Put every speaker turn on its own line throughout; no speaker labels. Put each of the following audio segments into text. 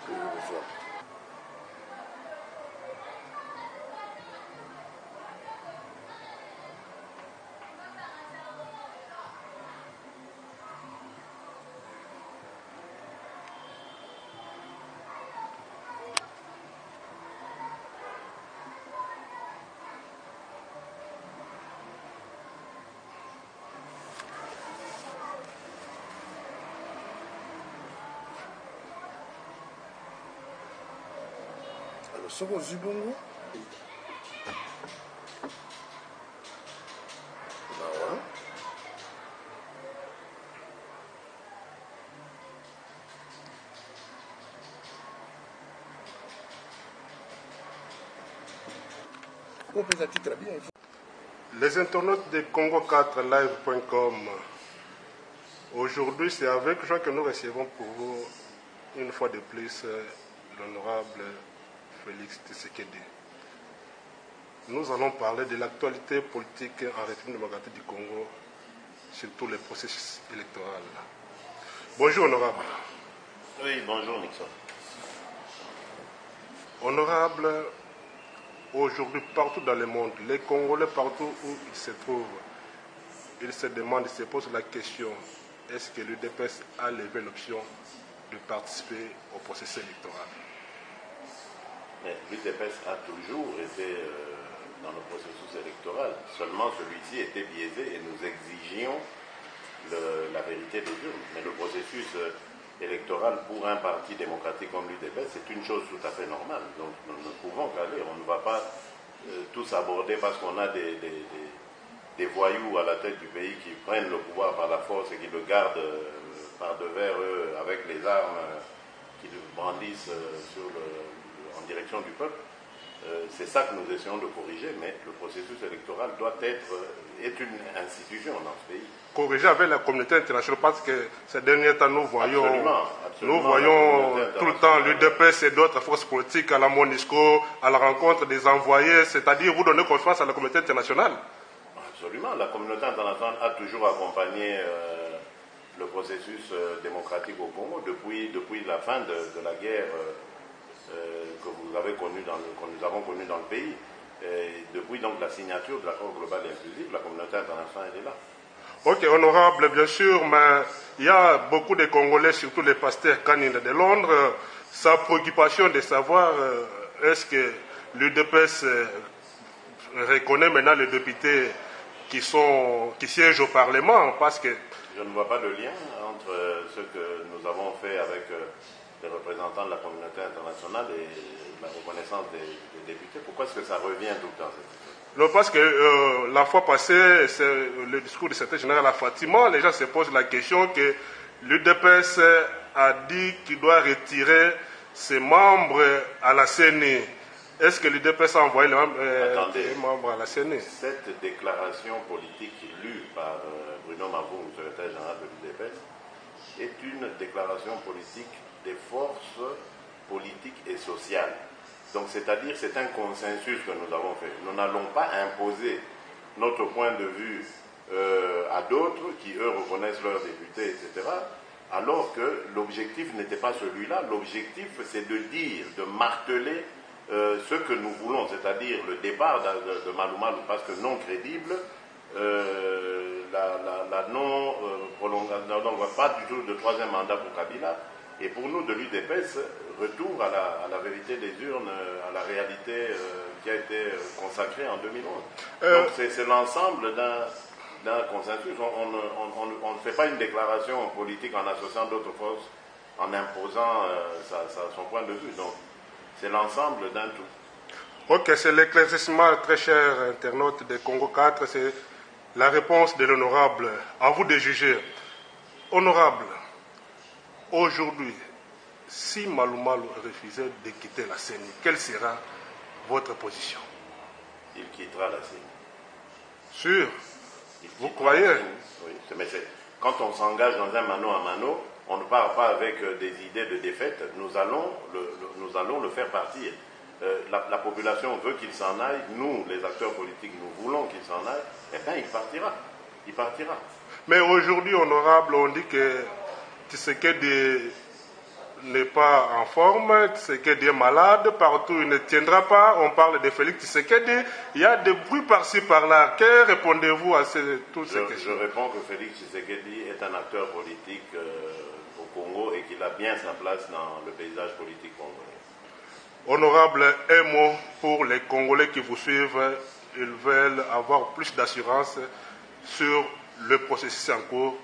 que je reçois. Alors, soko zibongo. Nawa. Les internautes de Congo4live.com. Aujourd'hui, c'est avec joie que nous recevons pour vous, une fois de plus, l'honorable Félix Tshisekedi. Nous allons parler de l'actualité politique en République démocratique du Congo, surtout les processus électoraux. Bonjour, honorable.
Oui, bonjour, Nixon.
Honorable, aujourd'hui, partout dans le monde, les Congolais, partout où ils se trouvent, ils se demandent, ils se posent la question, est-ce que l'UDPS a levé l'option de participer au processus électoral?
L'UDPS a toujours été dans le processus électoral. Seulement celui-ci était biaisé et nous exigions la vérité des urnes. Mais le processus électoral pour un parti démocratique comme l'UDPS, c'est une chose tout à fait normale. Donc nous ne pouvons qu'aller. On ne va pas tous aborder parce qu'on a des voyous à la tête du pays qui prennent le pouvoir par la force et qui le gardent par devers eux avec les armes qu'ils brandissent en direction du peuple. C'est ça que nous essayons de corriger, mais le processus électoral est une institution dans ce pays.
Corriger avec la communauté internationale, parce que ces derniers temps, nous voyons tout le temps l'UDPS et d'autres forces politiques à la MONUSCO, à la rencontre des envoyés, c'est-à-dire vous donnez confiance à la communauté internationale.
Absolument, la communauté internationale a toujours accompagné le processus démocratique au Congo depuis la fin de la guerre que nous avons connu dans le pays. Et depuis donc la signature de l'accord global et inclusif, la communauté internationale est là.
Ok, honorable, bien sûr, mais il y a beaucoup de Congolais, surtout les pasteurs canines de Londres, sa préoccupation de savoir est-ce que l'UDPS reconnaît maintenant les députés qui siègent au Parlement, parce que...
Je ne vois pas le lien entre ce que nous avons fait avec les représentants de la communauté internationale et la reconnaissance des députés. Pourquoi est-ce que ça revient tout le temps?
Non, parce que la fois passée, c'est le discours du secrétaire général à Fatima, les gens se posent la question que l'UDPS a dit qu'il doit retirer ses membres à la CENI. Est-ce que l'UDPS a envoyé les membres à la CENI?
Cette déclaration politique lue par Bruno Mavou, secrétaire général de l'UDPS, est une déclaration politique des forces politiques et sociales. Donc, c'est-à-dire, c'est un consensus que nous avons fait. Nous n'allons pas imposer notre point de vue à d'autres qui, eux, reconnaissent leurs députés, etc., alors que l'objectif n'était pas celui-là. L'objectif, c'est de dire, de marteler ce que nous voulons, c'est-à-dire le départ de Malou Malou, parce que non crédible, la non-prolongation, donc pas du tout de troisième mandat pour Kabila, et pour nous, de l'UDPS, retour à la vérité des urnes, à la réalité qui a été consacrée en 2011. Donc c'est l'ensemble d'un consensus. On ne fait pas une déclaration politique en associant d'autres forces, en imposant son point de vue. Donc c'est l'ensemble d'un tout.
Ok, c'est l'éclaircissement, très cher internaute de Congo 4, c'est la réponse de l'honorable. À vous de juger. Honorable, aujourd'hui, si Malou Malou refusait de quitter la CENI, quelle sera votre position?
Il quittera la CENI.
Sûr? Vous croyez?
Oui, mais quand on s'engage dans un mano à mano, on ne part pas avec des idées de défaite, nous allons le faire partir. La population veut qu'il s'en aille, nous, les acteurs politiques, nous voulons qu'il s'en aille, et bien il partira. Il partira.
Mais aujourd'hui, honorable, on dit que Tshisekedi n'est pas en forme, Tshisekedi est malade, partout il ne tiendra pas, on parle de Félix Tshisekedi, il y a des bruits par-ci par-là. Que répondez-vous à toutes ces questions?
Je réponds que Félix Tshisekedi est un acteur politique au Congo et qu'il a bien sa place dans le paysage politique congolais.
Honorable, un mot pour les Congolais qui vous suivent, ils veulent avoir plus d'assurance sur le processus en cours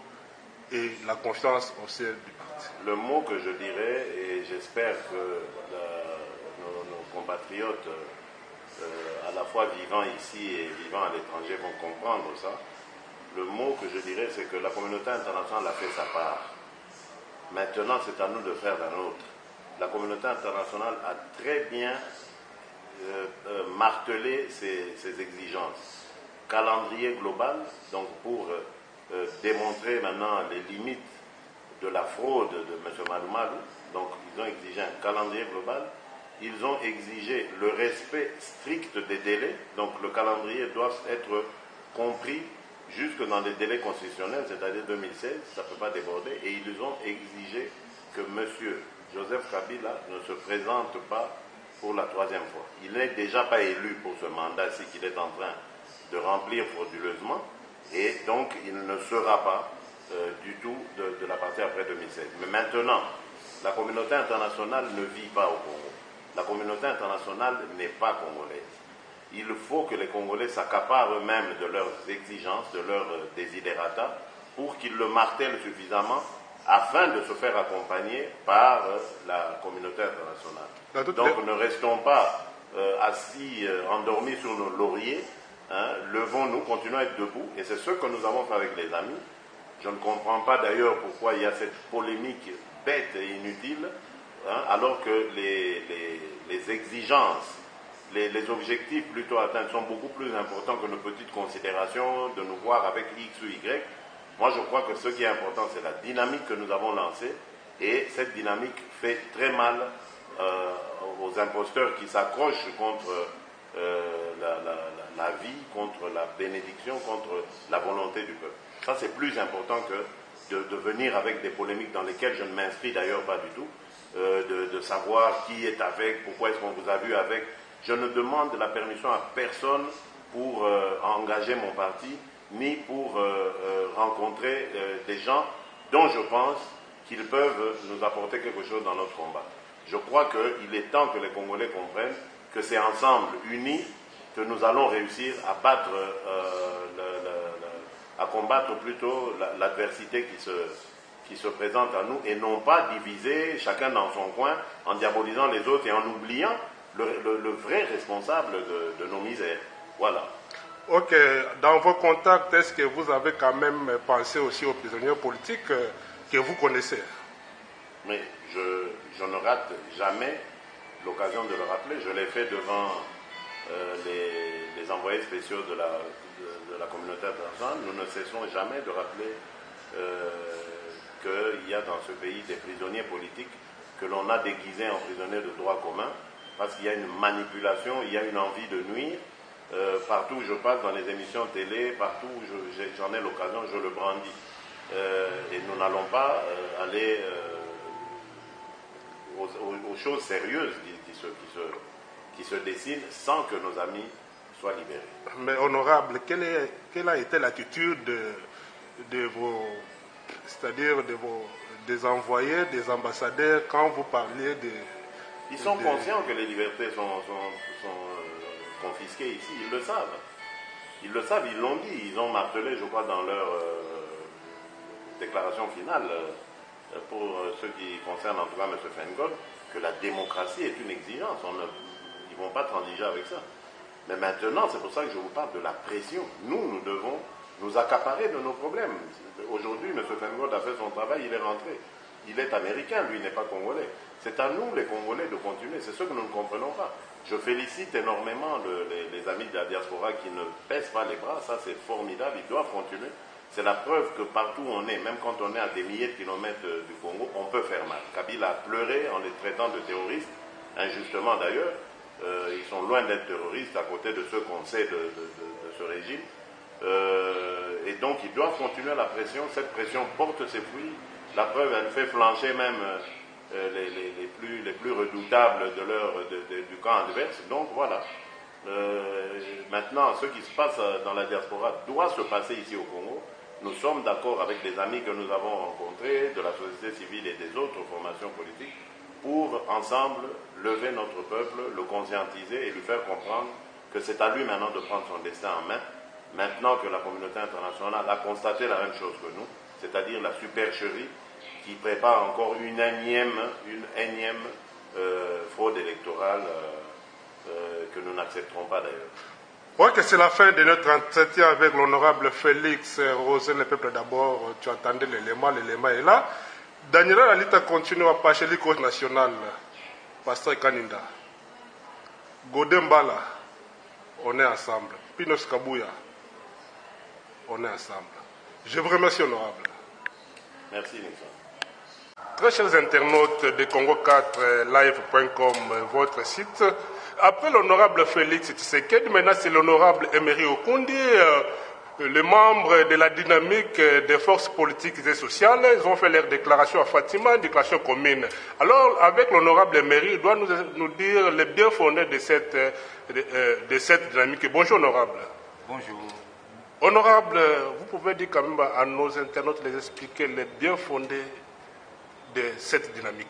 et la confiance au sein du parti.
Le mot que je dirais, et j'espère que nos compatriotes, à la fois vivant ici et vivant à l'étranger, vont comprendre ça, le mot que je dirais, c'est que la communauté internationale a fait sa part. Maintenant, c'est à nous de faire la nôtre. La communauté internationale a très bien martelé ses exigences. Calendrier global, donc pour démontrer maintenant les limites de la fraude de M. Malumalu, donc ils ont exigé un calendrier global, ils ont exigé le respect strict des délais, donc le calendrier doit être compris jusque dans les délais constitutionnels, c'est-à-dire 2016, ça ne peut pas déborder, et ils ont exigé que M. Joseph Kabila ne se présente pas pour la troisième fois. Il n'est déjà pas élu pour ce mandat-ci qu'il est en train de remplir frauduleusement, et donc il ne sera pas du tout de la partie après 2016. Mais maintenant, la communauté internationale ne vit pas au Congo. La communauté internationale n'est pas congolaise. Il faut que les Congolais s'accaparent eux-mêmes de leurs exigences, de leurs desiderata, pour qu'ils le martèlent suffisamment afin de se faire accompagner par la communauté internationale. Donc ne restons pas assis, endormis sur nos lauriers, hein, levons-nous, continuons à être debout, et c'est ce que nous avons fait avec les amis. Je ne comprends pas d'ailleurs pourquoi il y a cette polémique bête et inutile, hein, alors que les exigences, les objectifs plutôt atteints sont beaucoup plus importants que nos petites considérations de nous voir avec X ou Y. Moi, je crois que ce qui est important, c'est la dynamique que nous avons lancée, et cette dynamique fait très mal aux imposteurs qui s'accrochent contre la vie, contre la bénédiction, contre la volonté du peuple. Ça, c'est plus important que de venir avec des polémiques dans lesquelles je ne m'inscris d'ailleurs pas du tout, de savoir qui est avec, pourquoi est-ce qu'on vous a vu avec. Je ne demande la permission à personne pour engager mon parti, ni pour rencontrer des gens dont je pense qu'ils peuvent nous apporter quelque chose dans notre combat. Je crois qu'il est temps que les Congolais comprennent que c'est ensemble, unis, que nous allons réussir à battre, à combattre plutôt l'adversité qui se présente à nous, et non pas diviser chacun dans son coin en diabolisant les autres et en oubliant le vrai responsable de nos misères. Voilà.
Ok, dans vos contacts, est-ce que vous avez quand même pensé aussi aux prisonniers politiques que vous connaissez?
Mais je ne rate jamais l'occasion de le rappeler. Je l'ai fait devant les envoyés spéciaux de la communauté internationale. Nous ne cessons jamais de rappeler qu'il y a dans ce pays des prisonniers politiques que l'on a déguisés en prisonniers de droit commun, parce qu'il y a une manipulation, il y a une envie de nuire. Partout où je passe, dans les émissions télé, partout où j'en ai l'occasion, je le brandis. Et nous n'allons pas aller aux choses sérieuses qui se dessinent sans que nos amis soient libérés.
Mais honorable, quelle a été l'attitude de vos, c'est-à-dire des envoyés, des ambassadeurs, quand vous parliez de...
Ils sont conscients que les libertés sont confisqués ici, ils le savent. Ils le savent, ils l'ont dit, ils ont martelé, je crois, dans leur déclaration finale, pour ce qui concerne en tout cas M. Fengol, que la démocratie est une exigence. Ils ne vont pas transiger avec ça. Mais maintenant, c'est pour ça que je vous parle de la pression. Nous devons nous accaparer de nos problèmes. Aujourd'hui, M. Fengol a fait son travail, il est rentré. Il est américain, lui, il n'est pas congolais. C'est à nous, les Congolais, de continuer. C'est ce que nous ne comprenons pas. Je félicite énormément les amis de la diaspora qui ne baissent pas les bras. Ça, c'est formidable. Ils doivent continuer. C'est la preuve que partout où on est, même quand on est à des milliers de kilomètres du Congo, on peut faire mal. Kabila a pleuré en les traitant de terroristes, injustement d'ailleurs. Ils sont loin d'être terroristes à côté de ceux qu'on sait de ce régime. Et donc, ils doivent continuer la pression. Cette pression porte ses fruits. La preuve, elle fait flancher même redoutable du camp adverse. Donc voilà. Maintenant, ce qui se passe dans la diaspora doit se passer ici au Congo. Nous sommes d'accord avec des amis que nous avons rencontrés, de la société civile et des autres formations politiques, pour ensemble lever notre peuple, le conscientiser et lui faire comprendre que c'est à lui maintenant de prendre son destin en main, maintenant que la communauté internationale a constaté la même chose que nous, c'est-à-dire la supercherie qui prépare encore une énième fraude électorale que nous n'accepterons pas d'ailleurs.
Je crois que c'est la fin de notre entretien avec l'honorable Félix Rosen, le peuple d'abord. Tu entendais l'élément est là. Daniela Lalita continue à passer l'icône nationale. Pasteur Kaninda. Godembala, on est ensemble. Pinos Kabouya, on est ensemble. Je vous remercie, honorable.
Merci, Nixon.
Très chers internautes de Congo4live.com, votre site. Après l'honorable Félix Tshisekedi, maintenant c'est l'honorable Emery Okundi, les membres de la dynamique des forces politiques et sociales. Ils ont fait leur déclaration à Fatima, une déclaration commune. Alors, avec l'honorable Emery, il doit nous dire les bien fondés de cette dynamique. Bonjour, honorable.
Bonjour.
Honorable, vous pouvez dire quand même à nos internautes, les expliquer les bien fondés de cette dynamique.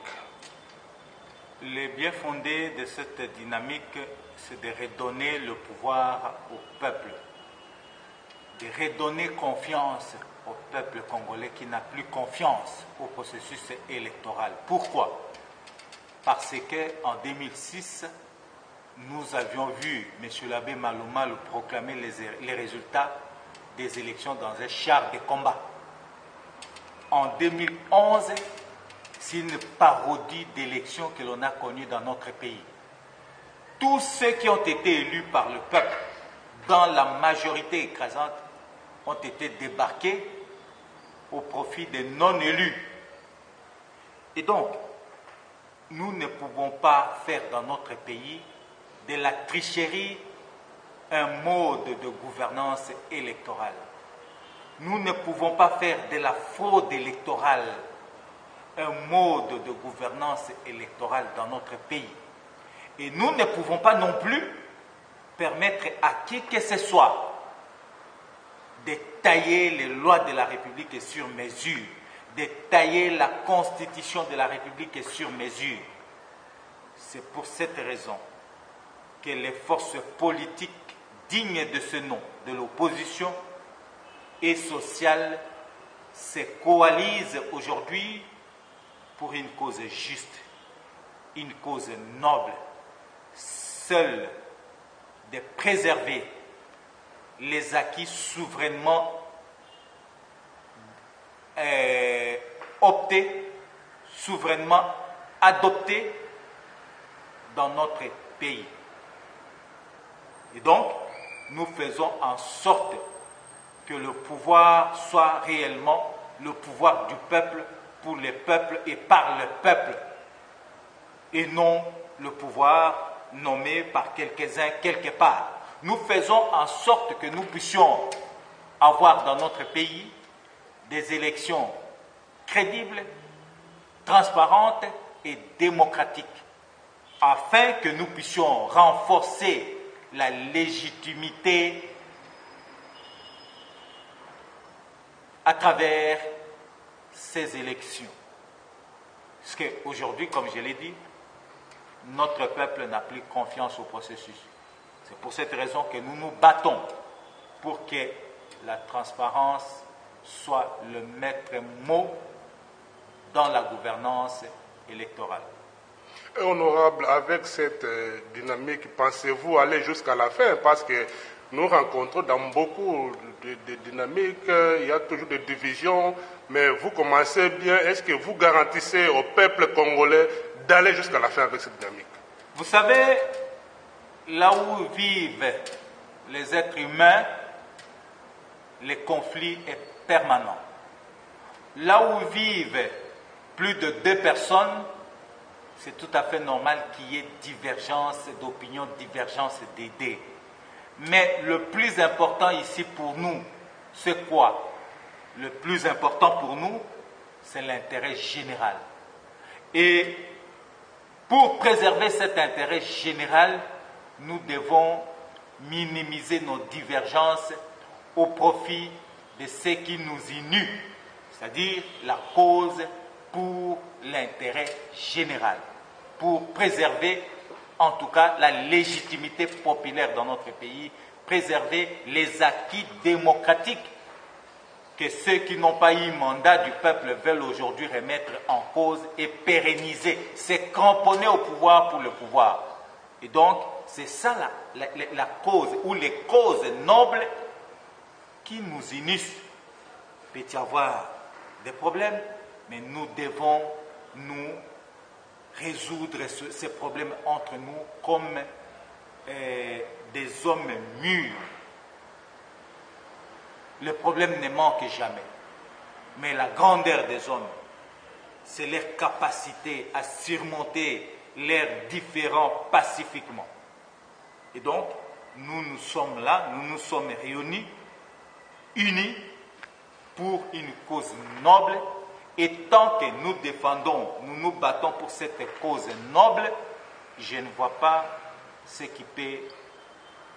Les bien fondés de cette dynamique, c'est de redonner le pouvoir au peuple, de redonner confiance au peuple congolais qui n'a plus confiance au processus électoral. Pourquoi? Parce qu'en 2006, nous avions vu M. l'abbé Malouma proclamer les résultats des élections dans un char de combat. En 2011, c'est une parodie d'élections que l'on a connue dans notre pays. Tous ceux qui ont été élus par le peuple, dans la majorité écrasante, ont été débarqués au profit des non-élus. Et donc, nous ne pouvons pas faire dans notre pays de la tricherie un mode de gouvernance électorale. Nous ne pouvons pas faire de la fraude électorale un mode de gouvernance électorale dans notre pays. Et nous ne pouvons pas non plus permettre à qui que ce soit de tailler les lois de la République sur mesure, de tailler la constitution de la République sur mesure. C'est pour cette raison que les forces politiques dignes de ce nom, de l'opposition et sociale, se coalisent aujourd'hui pour une cause juste, une cause noble, seule de préserver les acquis souverainement optés, souverainement adoptés dans notre pays. Et donc, nous faisons en sorte que le pouvoir soit réellement le pouvoir du peuple, pour le peuple et par le peuple, et non le pouvoir nommé par quelques-uns quelque part. Nous faisons en sorte que nous puissions avoir dans notre pays des élections crédibles, transparentes et démocratiques, afin que nous puissions renforcer la légitimité à travers ces élections. Parce qu'aujourd'hui, comme je l'ai dit, notre peuple n'a plus confiance au processus. C'est pour cette raison que nous nous battons pour que la transparence soit le maître mot dans la gouvernance électorale.
Honorable, avec cette dynamique, pensez-vous aller jusqu'à la fin? Parce que nous rencontrons dans beaucoup de dynamiques, il y a toujours des divisions, mais vous commencez bien. Est-ce que vous garantissez au peuple congolais d'aller jusqu'à la fin avec cette dynamique?
Vous savez, là où vivent les êtres humains, le conflit est permanent. Là où vivent plus de 2 personnes, c'est tout à fait normal qu'il y ait divergence d'opinion, divergence d'idées. Mais le plus important ici pour nous, c'est quoi? Le plus important pour nous, c'est l'intérêt général. Et pour préserver cet intérêt général, nous devons minimiser nos divergences au profit de ce qui nous unit, c'est-à-dire la cause pour l'intérêt général, pour préserver en tout cas la légitimité populaire dans notre pays, préserver les acquis démocratiques que ceux qui n'ont pas eu mandat du peuple veulent aujourd'hui remettre en cause et pérenniser, se cramponner au pouvoir pour le pouvoir. Et donc, c'est ça la cause, ou les causes nobles qui nous unissent. Il peut y avoir des problèmes, mais nous devons nous résoudre ces problèmes entre nous comme des hommes mûrs. Le problème ne manque jamais. Mais la grandeur des hommes, c'est leur capacité à surmonter leurs différends pacifiquement. Et donc, nous sommes là, nous nous sommes réunis, unis pour une cause noble. Et tant que nous défendons, nous nous battons pour cette cause noble, je ne vois pas ce qui peut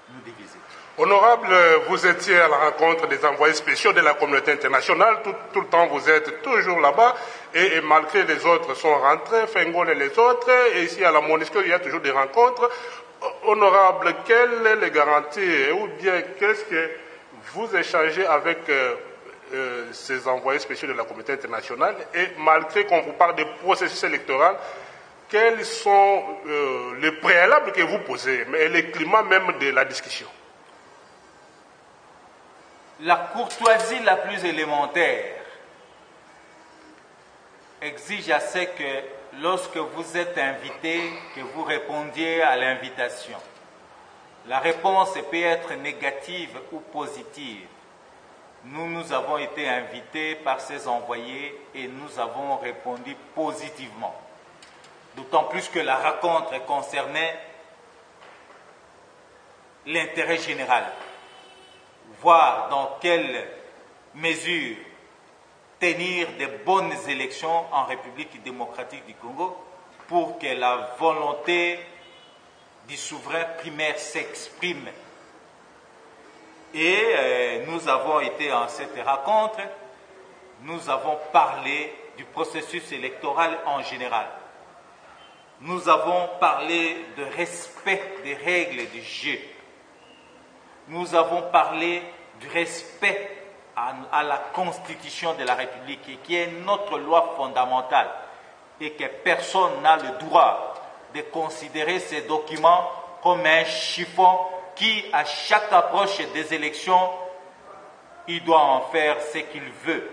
nous diviser.
Honorable, vous étiez à la rencontre des envoyés spéciaux de la communauté internationale. Tout le temps, vous êtes toujours là-bas. Et malgré les autres sont rentrés, Fengol et les autres, et ici à la MONUSCO, il y a toujours des rencontres. Honorable, quelles sont les garanties ou bien qu'est-ce que vous échangez avec ces envoyés spéciaux de la communauté internationale? Et malgré qu'on vous parle des processus électoraux, quels sont les préalables que vous posez, mais le climat même de la discussion?
La courtoisie la plus élémentaire exige à ce que lorsque vous êtes invité, que vous répondiez à l'invitation. La réponse peut être négative ou positive. Nous avons été invités par ces envoyés et nous avons répondu positivement. D'autant plus que la rencontre concernait l'intérêt général. Voir dans quelle mesure tenir de bonnes élections en République démocratique du Congo pour que la volonté du souverain primaire s'exprime. Et nous avons été en cette rencontre, nous avons parlé du processus électoral en général. Nous avons parlé de respect des règles du jeu. Nous avons parlé du respect à la Constitution de la République, qui est notre loi fondamentale, et que personne n'a le droit de considérer ces documents comme un chiffon qui, à chaque approche des élections, il doit en faire ce qu'il veut.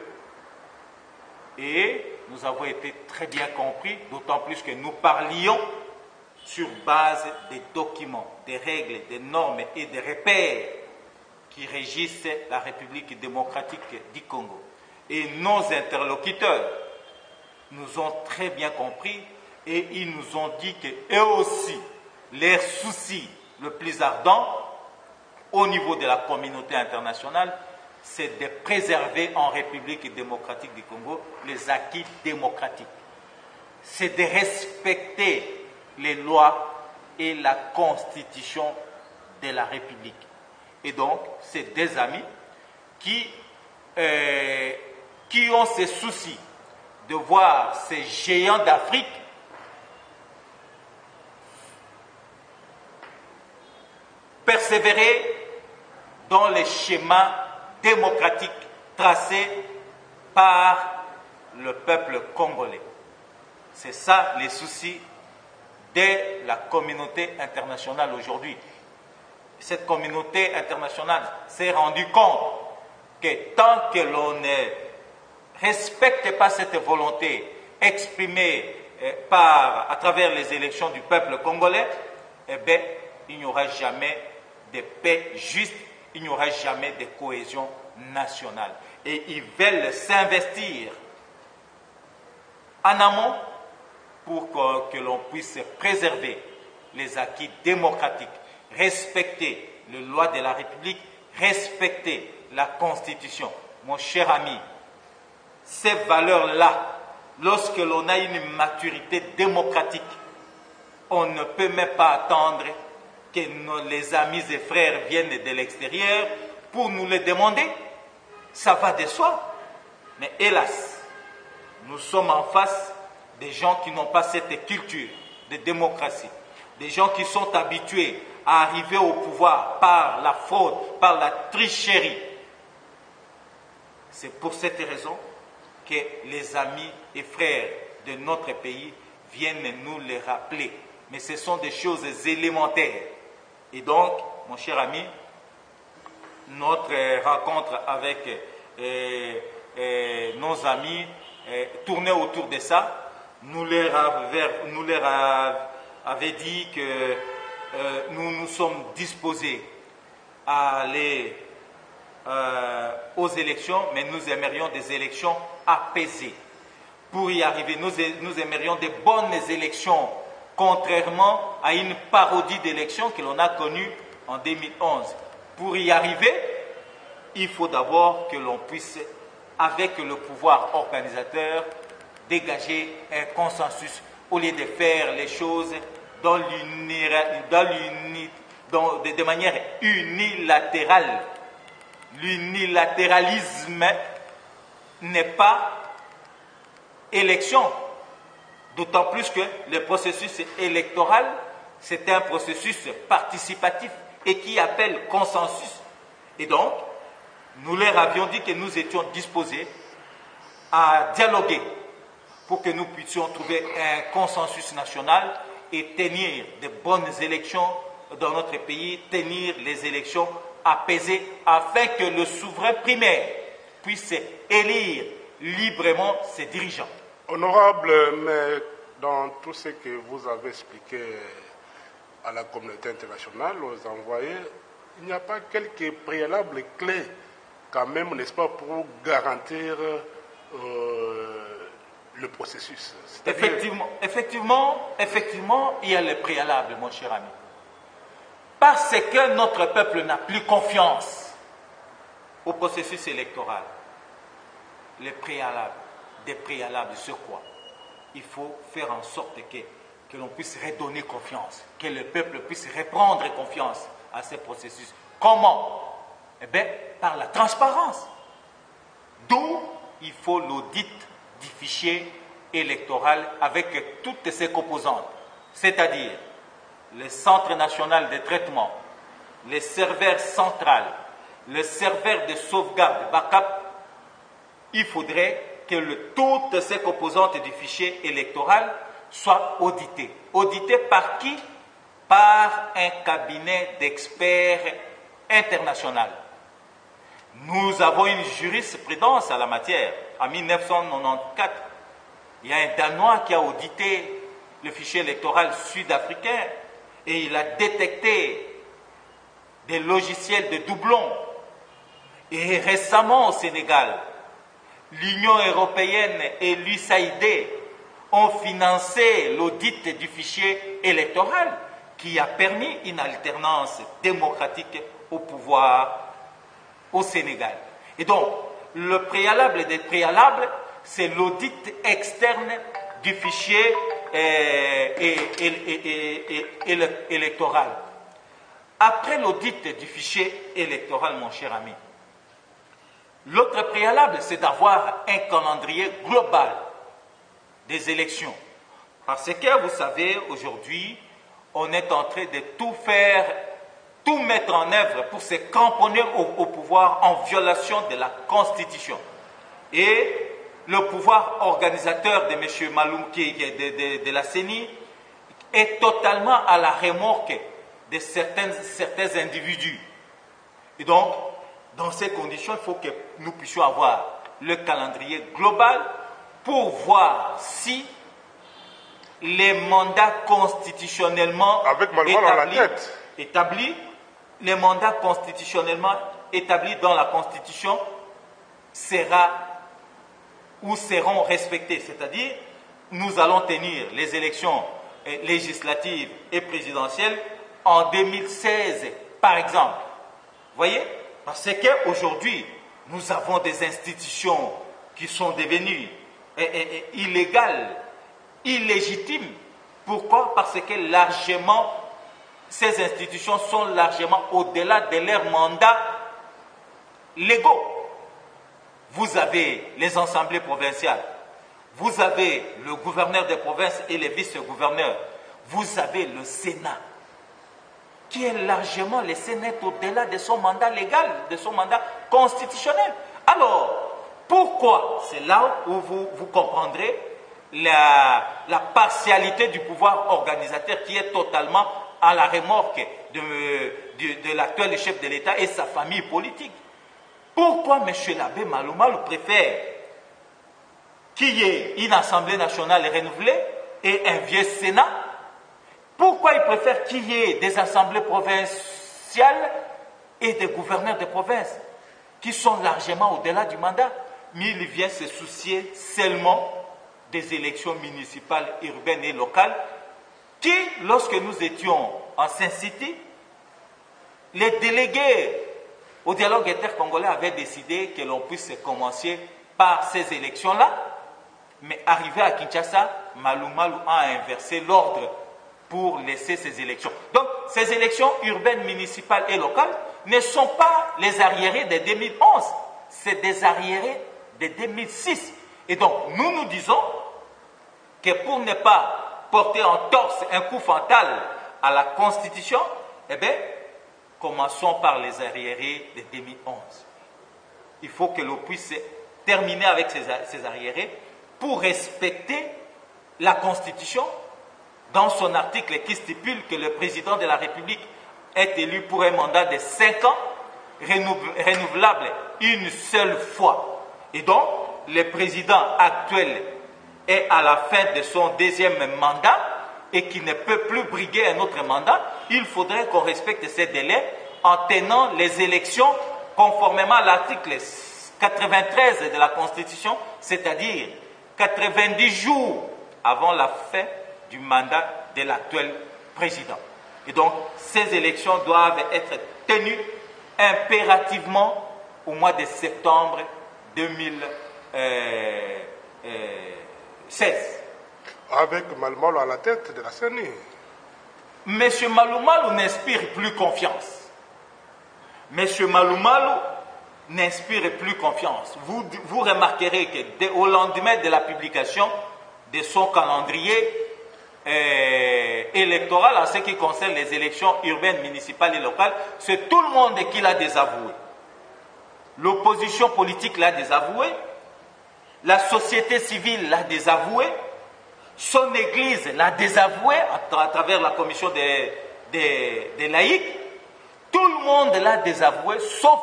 Et nous avons été très bien compris, d'autant plus que nous parlions sur base des documents, des règles, des normes et des repères qui régissent la République démocratique du Congo. Et nos interlocuteurs nous ont très bien compris et ils nous ont dit qu'eux aussi, leur souci le plus ardent au niveau de la communauté internationale, c'est de préserver en République démocratique du Congo les acquis démocratiques. C'est de respecter les lois et la constitution de la République. Et donc, c'est des amis qui ont ce souci de voir ces géants d'Afrique persévérer dans les schémas démocratiques tracés par le peuple congolais. C'est ça les soucis de la communauté internationale aujourd'hui. Cette communauté internationale s'est rendue compte que tant que l'on ne respecte pas cette volonté exprimée à travers les élections du peuple congolais, eh bien, il n'y aura jamais de paix juste, il n'y aura jamais de cohésion nationale. Et ils veulent s'investir en amont pour que l'on puisse préserver les acquis démocratiques, respecter les lois de la République, respecter la Constitution. Mon cher ami, ces valeurs-là, lorsque l'on a une maturité démocratique, on ne peut même pas attendre que les amis et frères viennent de l'extérieur pour nous le demander. Ça va de soi. Mais hélas, nous sommes en face des gens qui n'ont pas cette culture de démocratie, des gens qui sont habitués à arriver au pouvoir par la fraude, par la tricherie. C'est pour cette raison que les amis et frères de notre pays viennent nous les rappeler. Mais ce sont des choses élémentaires. Et donc, mon cher ami, notre rencontre avec nos amis tournait autour de ça. Nous leur avions dit que nous nous sommes disposés à aller aux élections, mais nous aimerions des élections apaisées. Pour y arriver, nous aimerions des bonnes élections, contrairement à une parodie d'élections que l'on a connue en 2011. Pour y arriver, il faut d'abord que l'on puisse, avec le pouvoir organisateur, dégager un consensus au lieu de faire les choses de manière unilatérale. L'unilatéralisme n'est pas élection, d'autant plus que le processus électoral, c'est un processus participatif et qui appelle consensus. Et donc, nous leur avions dit que nous étions disposés à dialoguer pour que nous puissions trouver un consensus national et tenir de bonnes élections dans notre pays, tenir les élections apaisées afin que le souverain primaire puisse élire librement ses dirigeants.
Honorable, mais dans tout ce que vous avez expliqué à la communauté internationale, aux envoyés, il n'y a pas quelques préalables clés quand même, n'est-ce pas, pour garantir le processus.
Effectivement, il y a les préalables, mon cher ami. Parce que notre peuple n'a plus confiance au processus électoral. Les préalables, des préalables sur quoi? Il faut faire en sorte que l'on puisse redonner confiance, que le peuple puisse reprendre confiance à ce processus. Comment? Eh bien, par la transparence. D'où il faut l'audit du fichier électoral avec toutes ses composantes, c'est-à-dire le Centre national de traitement, les serveurs centrales, le serveur de sauvegarde, backup. Il faudrait que toutes ces composantes du fichier électoral soient auditées. Auditées par qui? Par un cabinet d'experts international. Nous avons une jurisprudence à la matière. En 1994, il y a un Danois qui a audité le fichier électoral sud-africain et il a détecté des logiciels de doublons. Et récemment au Sénégal, l'Union européenne et l'USAID ont financé l'audit du fichier électoral qui a permis une alternance démocratique au pouvoir au Sénégal. Et donc, le préalable des préalables, c'est l'audit externe du fichier électoral. Après l'audit du fichier électoral, mon cher ami, l'autre préalable, c'est d'avoir un calendrier global des élections. Parce que, vous savez, aujourd'hui, on est en train de tout faire, tout mettre en œuvre pour se cramponner au pouvoir en violation de la Constitution. Et le pouvoir organisateur de M. Malouki, de la CENI, est totalement à la remorque de certains individus. Et donc, dans ces conditions, il faut que nous puissions avoir le calendrier global pour voir si les mandats constitutionnellement les mandats constitutionnellement établis dans la Constitution seront respectés. C'est-à-dire, nous allons tenir les élections législatives et présidentielles en 2016, par exemple. Vous voyez? Parce qu'aujourd'hui, nous avons des institutions qui sont devenues illégales, illégitimes, Pourquoi? Parce que largement, ces institutions sont largement au-delà de leurs mandats légaux. Vous avez les assemblées provinciales, vous avez le gouverneur des provinces et les vice-gouverneurs, vous avez le Sénat, qui est largement, le Sénat est au-delà de son mandat légal, de son mandat constitutionnel. Alors, pourquoi? C'est là où vous comprendrez la partialité du pouvoir organisateur qui est totalement à la remorque de l'actuel chef de l'État et sa famille politique. Pourquoi M. l'abbé Malou Malou préfère qu'il y ait une Assemblée nationale renouvelée et un vieux Sénat? Pourquoi il préfère qu'il y ait des assemblées provinciales et des gouverneurs de province qui sont largement au-delà du mandat? Mais il vient se soucier seulement des élections municipales, urbaines et locales qui, lorsque nous étions en Saint-City, les délégués au dialogue intercongolais avaient décidé que l'on puisse commencer par ces élections-là, mais arrivé à Kinshasa, Malou Malou a inversé l'ordre pour laisser ces élections. Donc, ces élections urbaines, municipales et locales ne sont pas les arriérés de 2011, c'est des arriérés de 2006. Et donc, nous disons que pour ne pas porter en torse un coup fatal à la Constitution, eh bien, commençons par les arriérés de 2011. Il faut que l'on puisse terminer avec ces arriérés pour respecter la Constitution dans son article qui stipule que le président de la République est élu pour un mandat de 5 ans, renouvelable une seule fois. Et donc, le président actuel est à la fin de son deuxième mandat et qui ne peut plus briguer un autre mandat. Il faudrait qu'on respecte ces délais en tenant les élections conformément à l'article 93 de la Constitution, c'est-à-dire 90 jours avant la fin du mandat de l'actuel président. Et donc, ces élections doivent être tenues impérativement au mois de septembre 2016.
Avec Malou Malou à la tête de la CENI.
Monsieur Malou Malou n'inspire plus confiance. Monsieur Malou Malou n'inspire plus confiance. Vous remarquerez qu'au lendemain de la publication de son calendrier électoral en ce qui concerne les élections urbaines, municipales et locales, c'est tout le monde qui l'a désavoué. L'opposition politique l'a désavoué, la société civile l'a désavoué, son église l'a désavoué à travers la commission des laïcs. Tout le monde l'a désavoué, sauf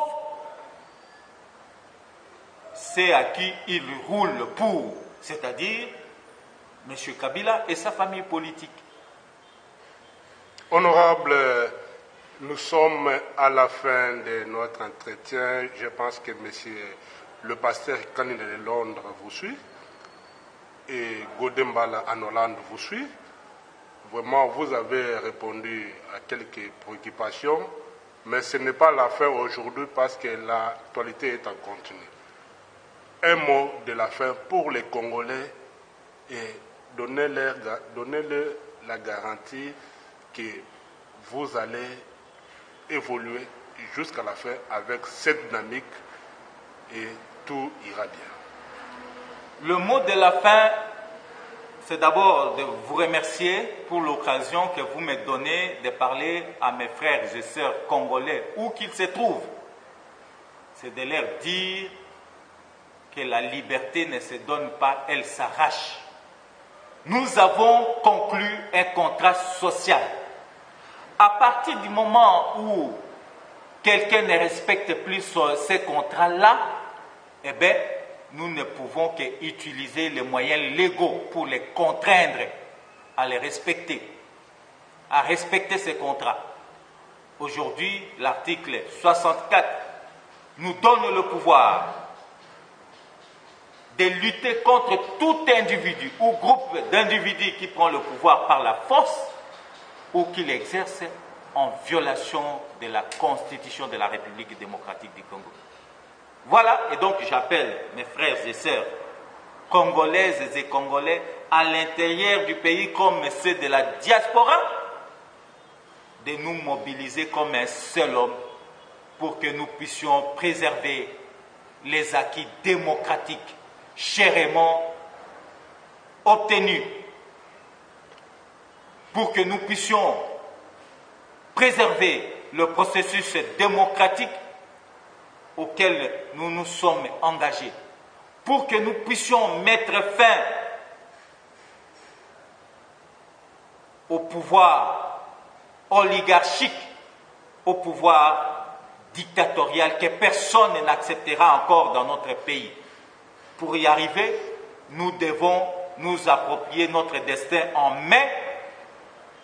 ceux à qui il roule pour, c'est-à-dire M. Kabila et sa famille politique.
Honorable, nous sommes à la fin de notre entretien. Je pense que le pasteur Kanine de Londres vous suit et Godembala en Hollande vous suit. Vraiment, vous avez répondu à quelques préoccupations, mais ce n'est pas la fin aujourd'hui parce que l'actualité est en continu. Un mot de la fin pour les Congolais et donnez-leur la garantie que vous allez évoluer jusqu'à la fin avec cette dynamique et tout ira bien.
Le mot de la fin, c'est d'abord de vous remercier pour l'occasion que vous me donnez de parler à mes frères et sœurs congolais, où qu'ils se trouvent. C'est de leur dire que la liberté ne se donne pas, elle s'arrache. Nous avons conclu un contrat social. À partir du moment où quelqu'un ne respecte plus ces contrats-là, eh bien, nous ne pouvons qu'utiliser les moyens légaux pour les contraindre à les respecter, à respecter ces contrats. Aujourd'hui, l'article 64 nous donne le pouvoir de lutter contre tout individu ou groupe d'individus qui prend le pouvoir par la force ou qui l'exerce en violation de la Constitution de la République démocratique du Congo. Voilà, et donc j'appelle mes frères et sœurs congolaises et congolais à l'intérieur du pays comme ceux de la diaspora, de nous mobiliser comme un seul homme pour que nous puissions préserver les acquis démocratiques chèrement obtenus, pour que nous puissions préserver le processus démocratique auquel nous nous sommes engagés, pour que nous puissions mettre fin au pouvoir oligarchique, au pouvoir dictatorial que personne n'acceptera encore dans notre pays. Pour y arriver, nous devons nous approprier notre destin en main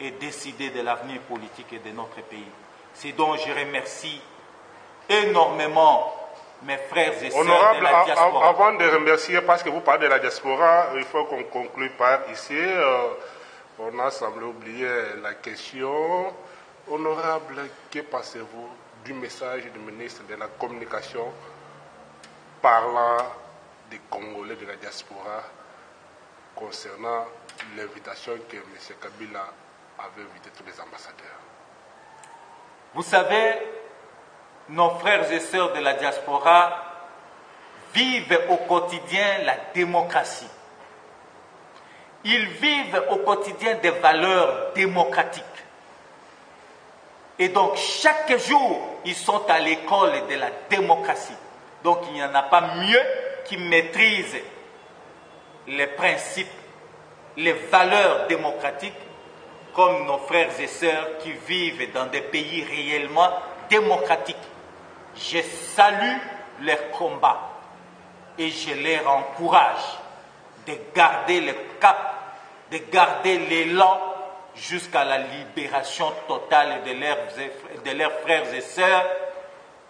et décider de l'avenir politique de notre pays. C'est donc je remercie énormément mes frères et sœurs de la diaspora.
Avant de remercier, parce que vous parlez de la diaspora, il faut qu'on conclue par ici. On a semblé oublier la question. Honorable, que pensez-vous du message du ministre de la Communication parlant des Congolais de la diaspora concernant l'invitation que M. Kabila avait invité tous les ambassadeurs?
Vous savez, nos frères et sœurs de la diaspora vivent au quotidien la démocratie. Ils vivent au quotidien des valeurs démocratiques. Et donc, chaque jour, ils sont à l'école de la démocratie. Donc, il n'y en a pas mieux qui maîtrisent les principes, les valeurs démocratiques, comme nos frères et sœurs qui vivent dans des pays réellement démocratiques. Je salue leur combat et je les encourage de garder le cap, de garder l'élan jusqu'à la libération totale de leurs frères et sœurs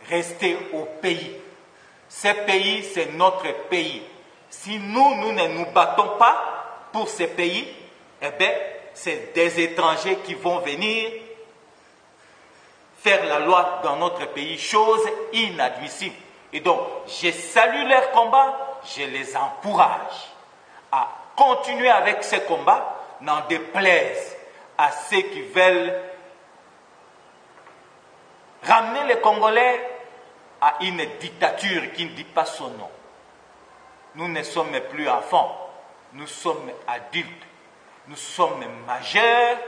restés au pays. Ce pays, c'est notre pays. Si nous ne nous battons pas pour ce pays, eh bien, c'est des étrangers qui vont venir faire la loi dans notre pays, chose inadmissible. Et donc, je salue leur combat, je les encourage à continuer avec ce combat, n'en déplaise à ceux qui veulent ramener les Congolais à une dictature qui ne dit pas son nom. Nous ne sommes plus enfants, nous sommes adultes, nous sommes majeurs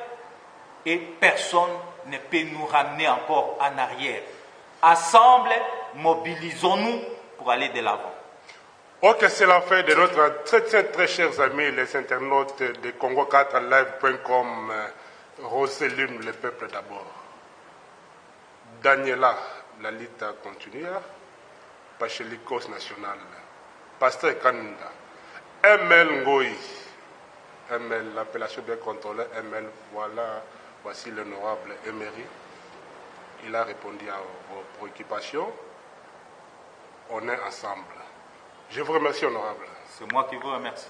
et personne ne peut nous ramener encore en arrière. Ensemble, mobilisons-nous pour aller de l'avant.
Ok, c'est la fin de notre très chers amis, les internautes de Congo4live.com. Roselume, le peuple d'abord. Daniela, la lutte continue. Pachelikos National. Pasteur Kanunda. ML Ngoï. ML, l'appellation bien contrôlée. ML, voilà, voici l'honorable Emery. Il a répondu à vos préoccupations. On est ensemble. Je vous remercie, honorable.
C'est moi qui vous remercie.